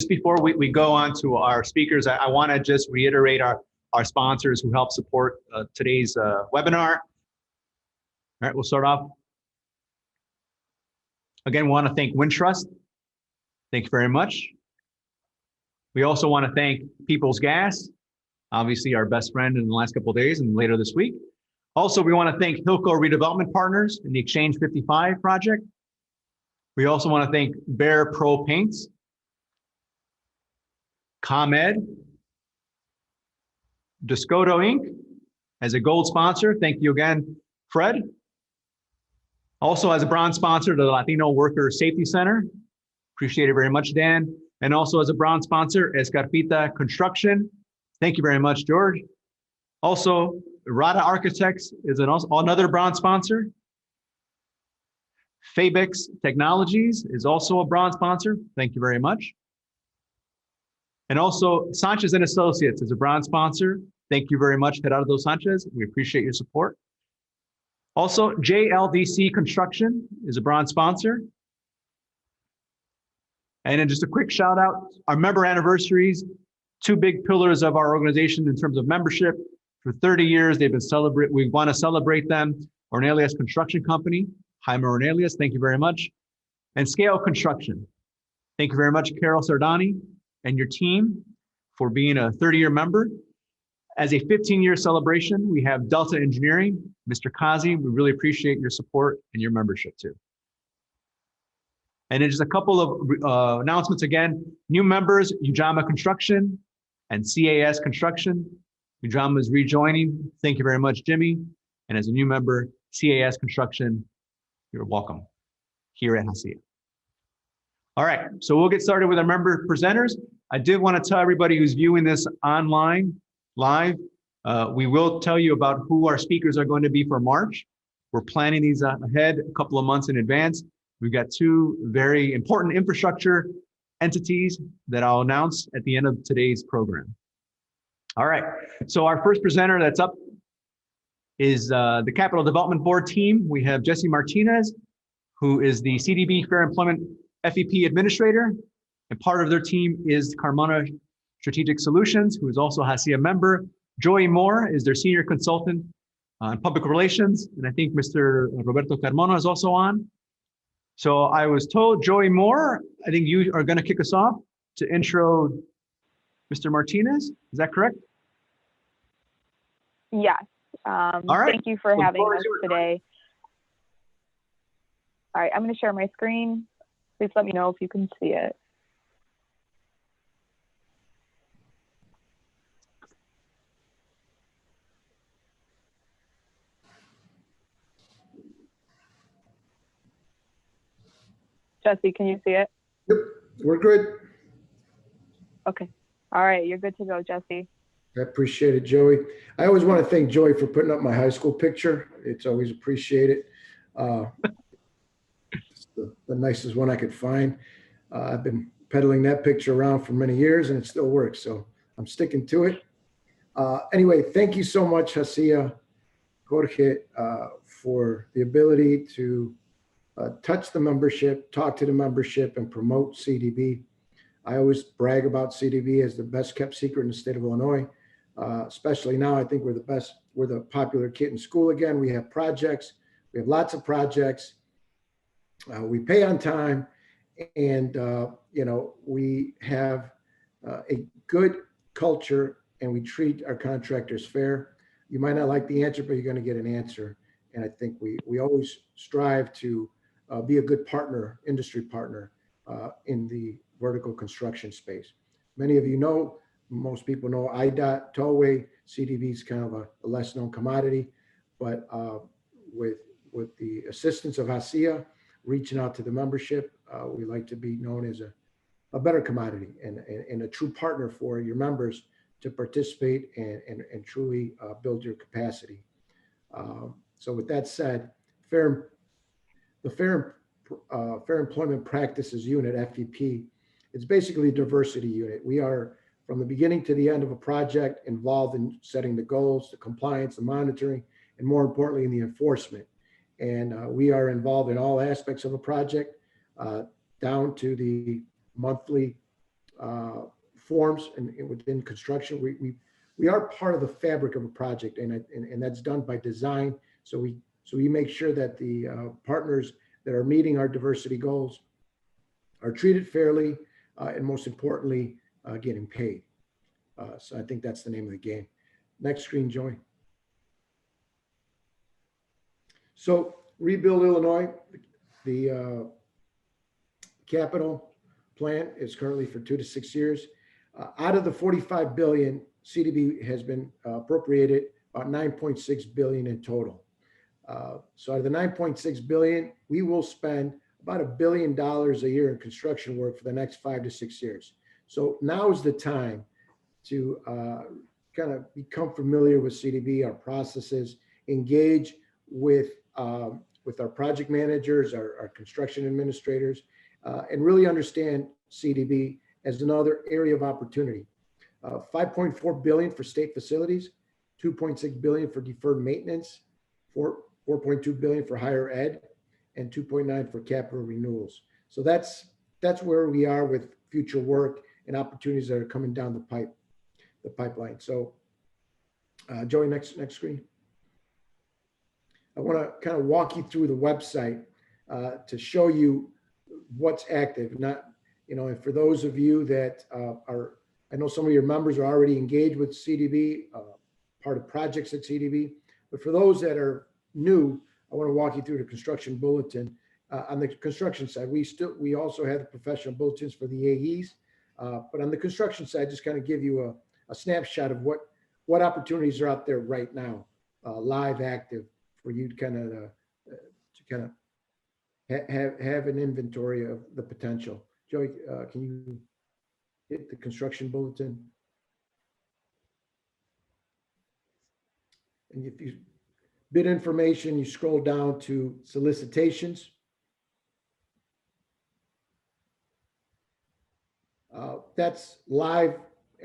Just before we go on to our speakers, I want to just reiterate our sponsors who help support today's webinar. All right, we'll start off. Again, we want to thank Wintrust. Thank you very much. We also want to thank People's Gas, obviously our best friend in the last couple of days and later this week. Also, we want to thank Hilco Redevelopment Partners in the Exchange 55 project. We also want to thank Bear Pro Paints, ComEd, Descoto Inc. as a gold sponsor. Thank you again, Fred. Also as a bronze sponsor, the Latino Worker Safety Center. Appreciate it very much, Dan. And also as a bronze sponsor, Escarpita Construction. Thank you very much, George. Also, Rada Architects is another bronze sponsor. Fabex Technologies is also a bronze sponsor. Thank you very much. And also Sanchez and Associates is a bronze sponsor. Thank you very much, Gerardo Sanchez. We appreciate your support. Also, JLDC Construction is a bronze sponsor. And then just a quick shout out, our member anniversaries, two big pillars of our organization in terms of membership. For 30 years, they've been we want to celebrate them. Ornelius Construction Company, Jaime Ornelius, thank you very much. And Scale Construction. Thank you very much, Carol Sardani and your team for being a 30-year member. As a 15-year celebration, we have Delta Engineering, Mr. Kazi. We really appreciate your support and your membership too. And then just a couple of announcements again. New members, Ujama Construction and CAS Construction. Ujama is rejoining. Thank you very much, Jimmy. And as a new member, CAS Construction, you're welcome here at HACIA. All right, so we'll get started with our member presenters. I did want to tell everybody who's viewing this online, live, we will tell you about who our speakers are going to be for March. We're planning these ahead a couple of months in advance. We've got two very important infrastructure entities that I'll announce at the end of today's program. All right, so our first presenter that's up is the Capital Development Board team. We have Jesse Martinez, who is the CDB Fair Employment FEP Administrator, and part of their team is Carmona Strategic Solutions, who is also a HACIA member. Joey Moore is their Senior Consultant on Public Relations, and I think Mr. Roberto Carmona is also on. So I was told, Joey Moore, I think you are going to kick us off to intro Mr. Martinez. Is that correct? Yes. All right. Thank you for having us today. All right, I'm going to share my screen. Please let me know if you can see it. Jesse, can you see it? Yep, we're good. Okay. All right, you're good to go, Jesse. I appreciate it, Joey. I always want to thank Joey for putting up my high school picture. It's always appreciated. It's the nicest one I could find. I've been peddling that picture around for many years and it still works, so I'm sticking to it. Anyway, thank you so much, HACIA, Jorge, for the ability to touch the membership, talk to the membership, and promote CDB. I always brag about CDB as the best kept secret in the state of Illinois, especially now. I think we're the best. We're the popular kid in school again. We have projects. We have lots of projects. We pay on time, and you know, we have a good culture, and we treat our contractors fair. You might not like the answer, but you're going to get an answer. And I think we always strive to be a good partner, industry partner in the vertical construction space. Many of you know, most people know IDOT, tollway, CDB is kind of a less known commodity, but with the assistance of HACIA, reaching out to the membership, we like to be known as a better commodity and a true partner for your members to participate and truly build your capacity. So with that said, the Fair Employment Practices Unit, FEP, it's basically a diversity unit. We are, from the beginning to the end of a project, involved in setting the goals, the compliance, the monitoring, and more importantly, in the enforcement. And we are involved in all aspects of a project, down to the monthly forms and within construction. We are part of the fabric of a project, and that's done by design. So we make sure that the partners that are meeting our diversity goals are treated fairly, and most importantly, getting paid. So I think that's the name of the game. Next screen, Joey. So Rebuild Illinois, the capital plan is currently for 2 to 6 years. Out of the 45 billion, CDB has been appropriated about 9.6 billion in total. So out of the 9.6 billion, we will spend about $1 billion a year in construction work for the next 5 to 6 years. So now is the time to kind of become familiar with CDB, our processes, engage with our project managers, our construction administrators, and really understand CDB as another area of opportunity. 5.4 billion for state facilities, 2.6 billion for deferred maintenance, 4.2 billion for higher ed, and 2.9 for capital renewals. So that's where we are with future work and opportunities that are coming down the pipeline. So Joey, next screen. I want to kind of walk you through the website to show you what's active. Not, and for those of you that I know some of your members are already engaged with CDB, part of projects at CDB, but for those that are new, I want to walk you through the construction bulletin. On the construction side, we also have the professional bulletins for the AEs, but on the construction side, just kind of give you a snapshot of what opportunities are out there right now, live, active, for you to kind of have an inventory of the potential. Joey, can you hit the construction bulletin? And if you bid information, you scroll down to solicitations. That's live,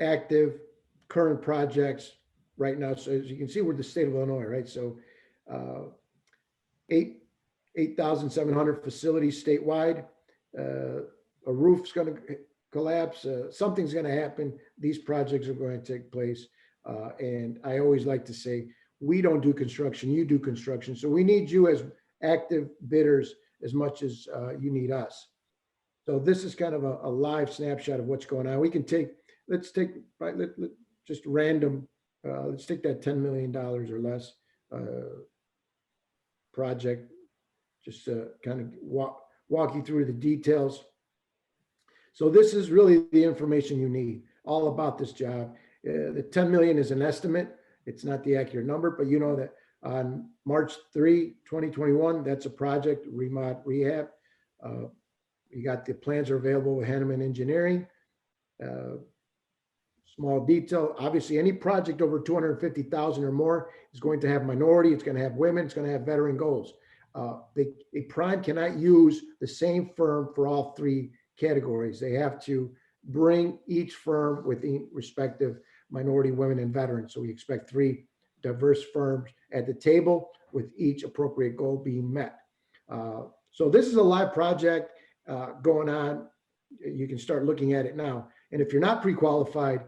active, current projects right now. So as you can see, we're the state of Illinois, right? So 8,700 facilities statewide. A roof's going to collapse. Something's going to happen. These projects are going to take place. And I always like to say, we don't do construction, you do construction. So we need you as active bidders as much as you need us. So this is kind of a live snapshot of what's going on. We can let's take just random, let's take that $10 million or less project, just to kind of walk you through the details. So this is really the information you need all about this job. The 10 million is an estimate. It's not the accurate number, but you know that on March 3, 2021, that's a project, rehab. You got the plans are available with Hanneman Engineering. Small detail, obviously any project over 250,000 or more is going to have minority, it's going to have women, it's going to have veteran goals. A prime cannot use the same firm for all three categories. They have to bring each firm with the respective minority, women, and veterans. So we expect 3 diverse firms at the table with each appropriate goal being met. So this is a live project going on. You can start looking at it now. And if you're not pre-qualified,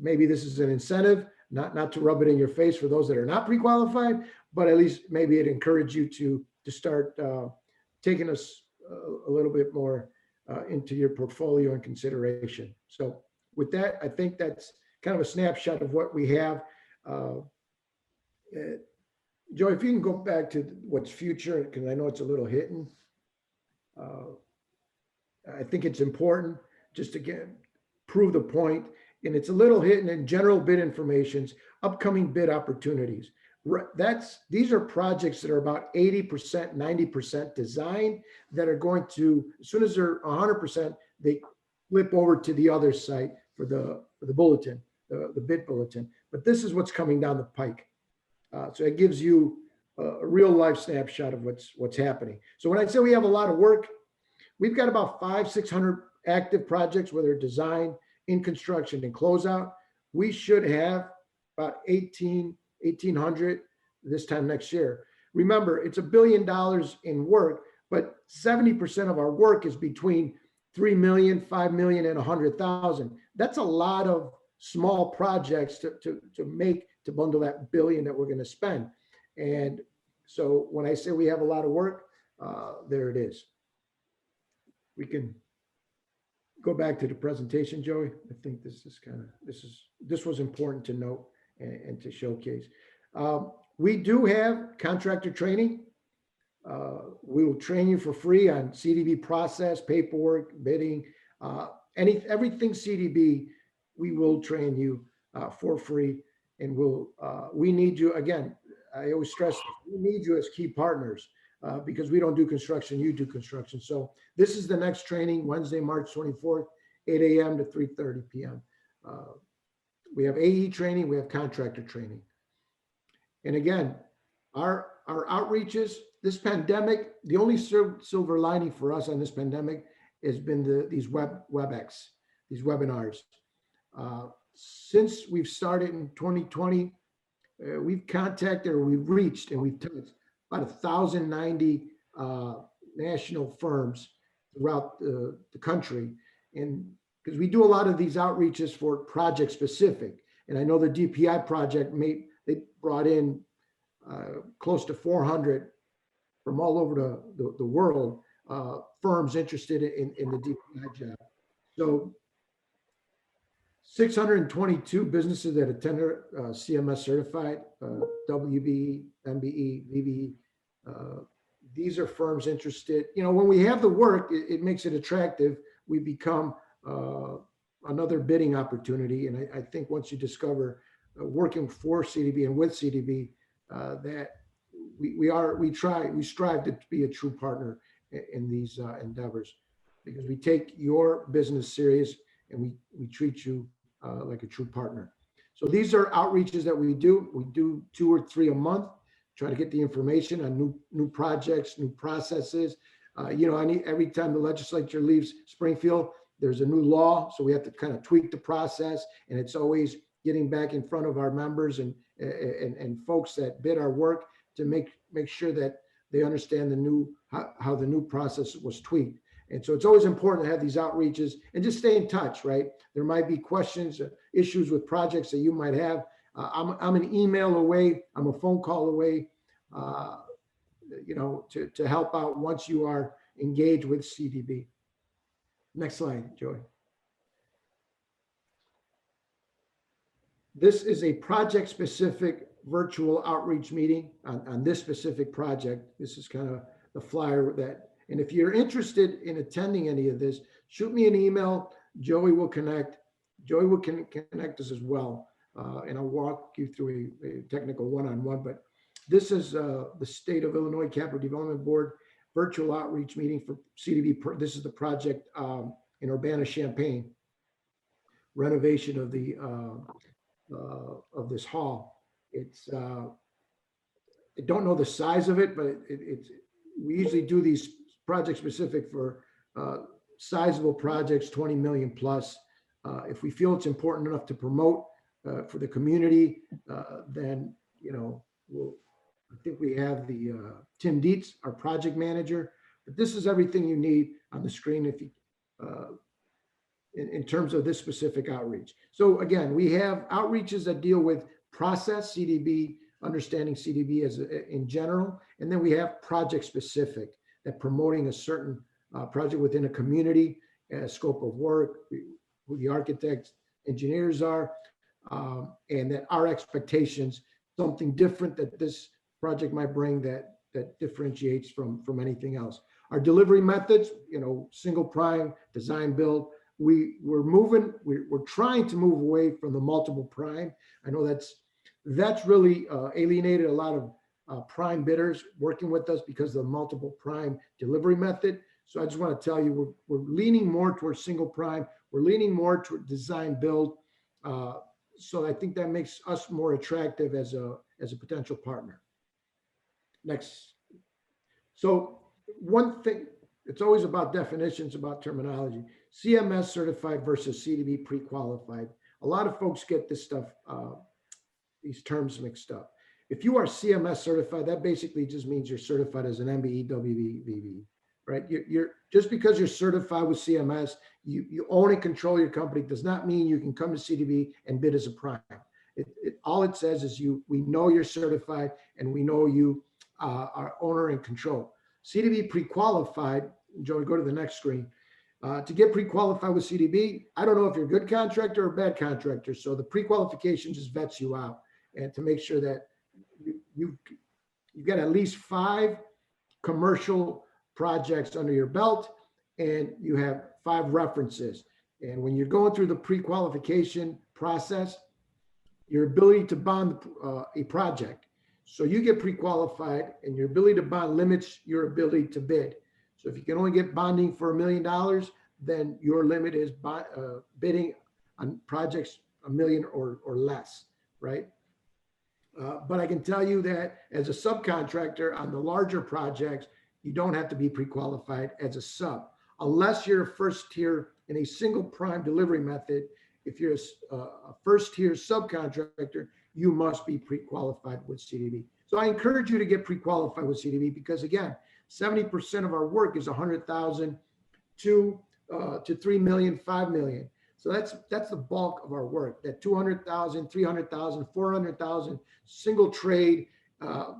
maybe this is an incentive, not to rub it in your face for those that are not pre-qualified, but at least maybe it encourage you to start taking us a little bit more into your portfolio and consideration. So with that, I think that's kind of a snapshot of what we have. Joe, if you can go back to what's future, because I know it's a little hidden. I think it's important just to prove the point, and it's a little hidden in general bid informations, upcoming bid opportunities. These are projects that are about 80%, 90% design that are going to, as soon as they're 100%, they flip over to the other site for the bulletin, the bid bulletin. But this is what's coming down the pike. So it gives you a real life snapshot of what's happening. So when I say we have a lot of work, we've got about 500-600 active projects, whether design, in construction, and closeout. We should have about 1,800 this time next year. Remember, it's $1 billion in work, but 70% of our work is between 3 million, 5 million, and 100,000. That's a lot of small projects to bundle that billion that we're going to spend. And so when I say we have a lot of work, there it is. We can go back to the presentation, Joey. I think this was important to note and to showcase. We do have contractor training. We will train you for free on CDB process, paperwork, bidding, everything CDB. We will train you for free, and we need you. Again, I always stress we need you as key partners because we don't do construction, you do construction. So this is the next training, Wednesday, March 24th, 8 a.m. to 3:30 p.m. We have AE training, we have contractor training. And again, our outreaches, this pandemic, the only silver lining for us on this pandemic has been these WebEx, these webinars. Since we've started in 2020, we've contacted or we've reached and we've touched about 1,090 national firms throughout the country. And because we do a lot of these outreaches for project specific. And I know the DPI project, they brought in close to 400 from all over the world, firms interested in the DPI job. So 622 businesses that attend CMS certified, WBE, MBE, VBE. These are firms interested. You know, when we have the work, it makes it attractive. We become another bidding opportunity. And I think once you discover working for CDB and with CDB, that we strive to be a true partner in these endeavors, because we take your business serious and we treat you like a true partner. So these are outreaches that we do. We do 2 or 3 a month, try to get the information on new projects, new processes. You know, every time the legislature leaves Springfield, there's a new law. So we have to kind of tweak the process, and it's always getting back in front of our members and folks that bid our work to make sure that they understand how the new process was tweaked. And so it's always important to have these outreaches and just stay in touch, right? There might be questions, issues with projects that you might have. I'm an email away. I'm a phone call away, you know, to help out once you are engaged with CDB. Next slide, Joey. This is a project-specific virtual outreach meeting on this specific project. This is kind of the flyer that, and if you're interested in attending any of this, shoot me an email. Joey will connect. Joey will connect us as well. And I'll walk you through a technical one-on-one, but this is the State of Illinois Capital Development Board virtual outreach meeting for CDB. This is the project in Urbana-Champaign, renovation of the of this hall. It's I don't know the size of it, but we usually do these project specific for sizable projects, 20 million plus. If we feel it's important enough to promote for the community, then, you know, I think we have the Tim Dietz, our project manager. But this is everything you need on the screen if you in terms of this specific outreach. So again, we have outreaches that deal with process, CDB, understanding CDB as in general, and then we have project specific that promoting a certain project within a community, scope of work, who the architects, engineers are, and that our expectations, something different that this project might bring that differentiates from anything else. Our delivery methods, you know, single prime, design build. We're trying to move away from the multiple prime. I know that's really alienated a lot of prime bidders working with us because of the multiple prime delivery method. So I just want to tell you, we're leaning more towards single prime. We're leaning more toward design build. So I think that makes us more attractive as a potential partner. Next. So one thing, it's always about definitions, about terminology. CMS certified versus CDB pre-qualified. A lot of folks get this stuff, these terms mixed up. If you are CMS certified, that basically just means you're certified as an MBE, WBE, VBE. right? You're just because you're certified with CMS, you own and control your company does not mean you can come to CDB and bid as a prime. All it says is we know you're certified and we know you are owner and control. CDB pre-qualified, Joey, go to the next screen. To get pre-qualified with CDB, I don't know if you're a good contractor or a bad contractor. So the pre-qualification just vets you out and to make sure that you got at least 5 commercial projects under your belt and you have 5 references. And when you're going through the pre-qualification process, your ability to bond a project. So you get pre-qualified and your ability to bond limits your ability to bid. So if you can only get bonding for $1 million, then your limit is bidding on projects $1 million or less, right? But I can tell you that as a subcontractor on the larger projects, you don't have to be pre-qualified as a sub, unless you're a first tier in a single prime delivery method. If you're a first tier subcontractor, you must be pre-qualified with CDB. So I encourage you to get pre-qualified with CDB because again, 70% of our work is 100,000 to 3 million, 5 million. So that's the bulk of our work. That 200,000, 300,000, 400,000 single trade,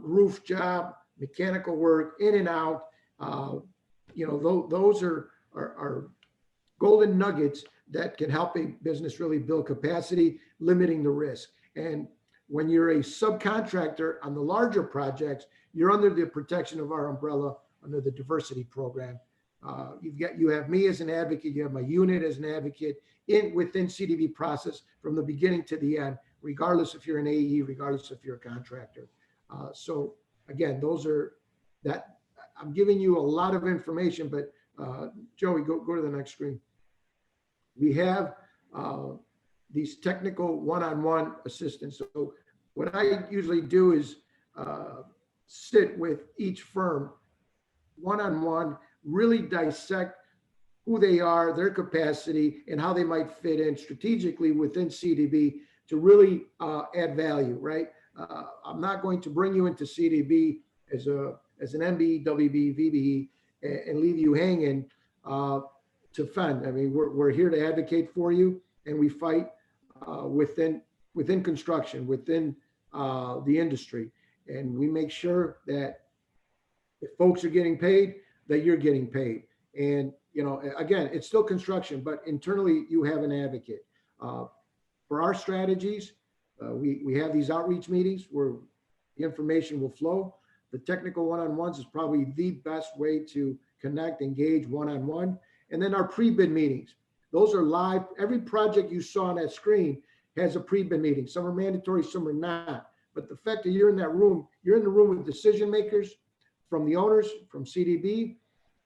roof job, mechanical work, in and out. Those are golden nuggets that can help a business really build capacity, limiting the risk. And when you're a subcontractor on the larger projects, you're under the protection of our umbrella under the diversity program. You have me as an advocate, you have my unit as an advocate within CDB process from the beginning to the end, regardless if you're an AE, regardless if you're a contractor. So again, I'm giving you a lot of information, but Joey, go to the next screen. We have these technical one-on-one assistants. So what I usually do is sit with each firm one-on-one, really dissect who they are, their capacity, and how they might fit in strategically within CDB to really add value, right? I'm not going to bring you into CDB as an MBE, WB, VBE, and leave you hanging to fund. I mean, we're here to advocate for you, and we fight within construction, within the industry, and we make sure that if folks are getting paid, that you're getting paid. And again, it's still construction, but internally you have an advocate. For our strategies, we have these outreach meetings where the information will flow. The technical one-on-ones is probably the best way to connect, engage one-on-one. And then our pre-bid meetings. Those are live. Every project you saw on that screen has a pre-bid meeting. Some are mandatory, some are not. But the fact that you're in that room, you're in the room with decision makers from the owners, from CDB,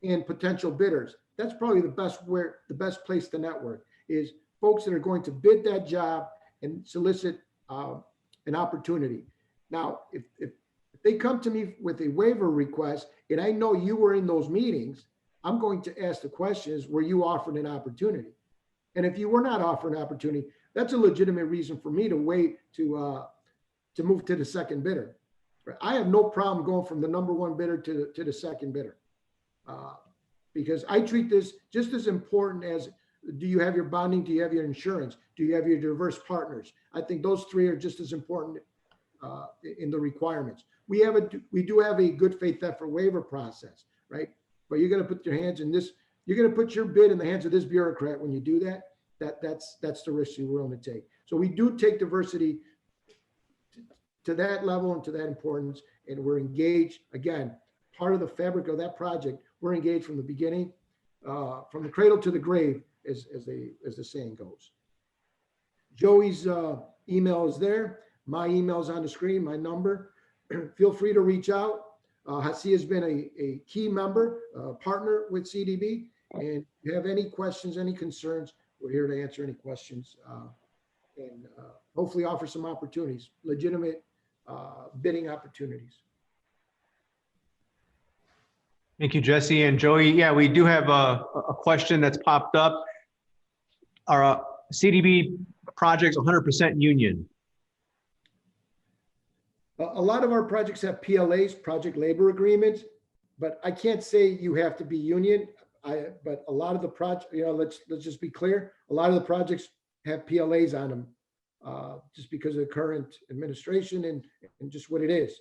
and potential bidders. That's probably the best place to network is folks that are going to bid that job and solicit an opportunity. Now, if they come to me with a waiver request and I know you were in those meetings, I'm going to ask the questions, were you offered an opportunity? And if you were not offered an opportunity, that's a legitimate reason for me to wait to move to the second bidder. I have no problem going from the number one bidder to the second bidder because I treat this just as important as, do you have your bonding? Do you have your insurance? Do you have your diverse partners? I think those 3 are just as important in the requirements. We do have a good faith effort waiver process, right? But you're going to put your hands in this. You're going to put your bid in the hands of this bureaucrat when you do that. That's the risk you're willing to take. So we do take diversity to that level and to that importance, and we're engaged. Again, part of the fabric of that project, we're engaged from the beginning, from the cradle to the grave, as the saying goes. Joey's email is there. My email is on the screen, my number. Feel free to reach out. HACIA has been a key member, partner with CDB. And if you have any questions, any concerns, we're here to answer any questions and hopefully offer some opportunities, legitimate bidding opportunities. Thank you, Jesse and Joey. Yeah, we do have a question that's popped up. Are CDB projects 100% union? A lot of our projects have PLAs, project labor agreements. but I can't say you have to be union. But a lot of the project, let's just be clear. A lot of the projects have PLAs on them, just because of the current administration and just what it is.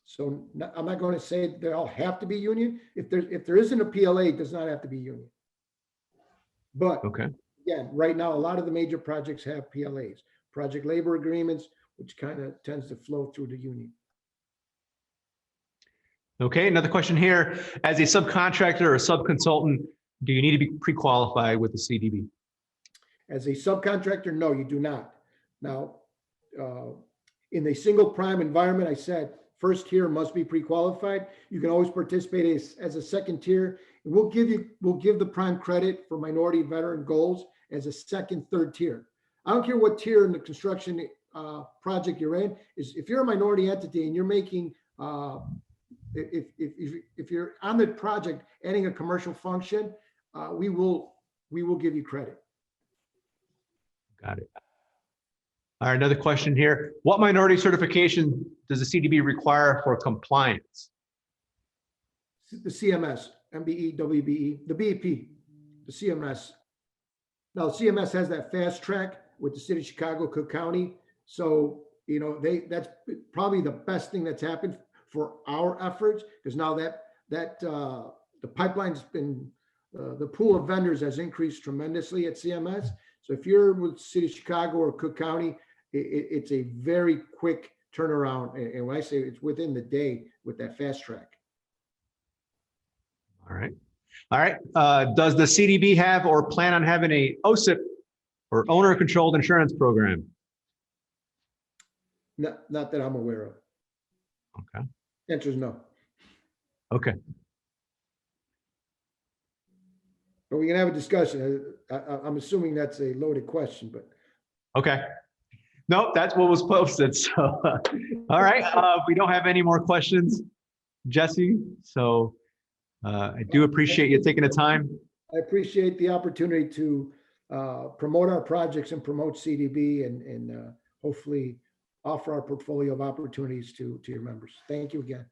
So I'm not going to say they all have to be union. If there isn't a PLA, it does not have to be union. But Okay. again, right now, a lot of the major projects have PLAs, project labor agreements, which kind of tends to flow through the union. Okay, another question here. As a subcontractor or a subconsultant, do you need to be pre-qualified with the CDB? As a subcontractor, no, you do not. Now, in a single prime environment, I said first tier must be pre-qualified. You can always participate as a second tier. And we'll give the prime credit for minority veteran goals as a second, third tier. I don't care what tier in the construction project you're in. Is if you're a minority entity and you're making if you're on the project adding a commercial function, we will give you credit. Got it. All right, another question here. What minority certification does the CDB require for compliance? The CMS, MBE, WBE, the BEP, the CMS. Now, CMS has that fast track with the city of Chicago, Cook County. So, that's probably the best thing that's happened for our efforts, because now that the pipeline's been, the pool of vendors has increased tremendously at CMS. So if you're with city of Chicago or Cook County, it's a very quick turnaround. And when I say it's within the day with that fast track. All right. All right. Does the CDB have or plan on having a OSIP or owner controlled insurance program? Not that I'm aware of. Okay. Answer is no. Okay. But we can have a discussion. I'm assuming that's a loaded question, but. Okay. Nope, that's what was posted. So, all right. We don't have any more questions, Jesse. So I do appreciate you taking the time. I appreciate the opportunity to promote our projects and promote CDB and hopefully offer our portfolio of opportunities to your members. Thank you again.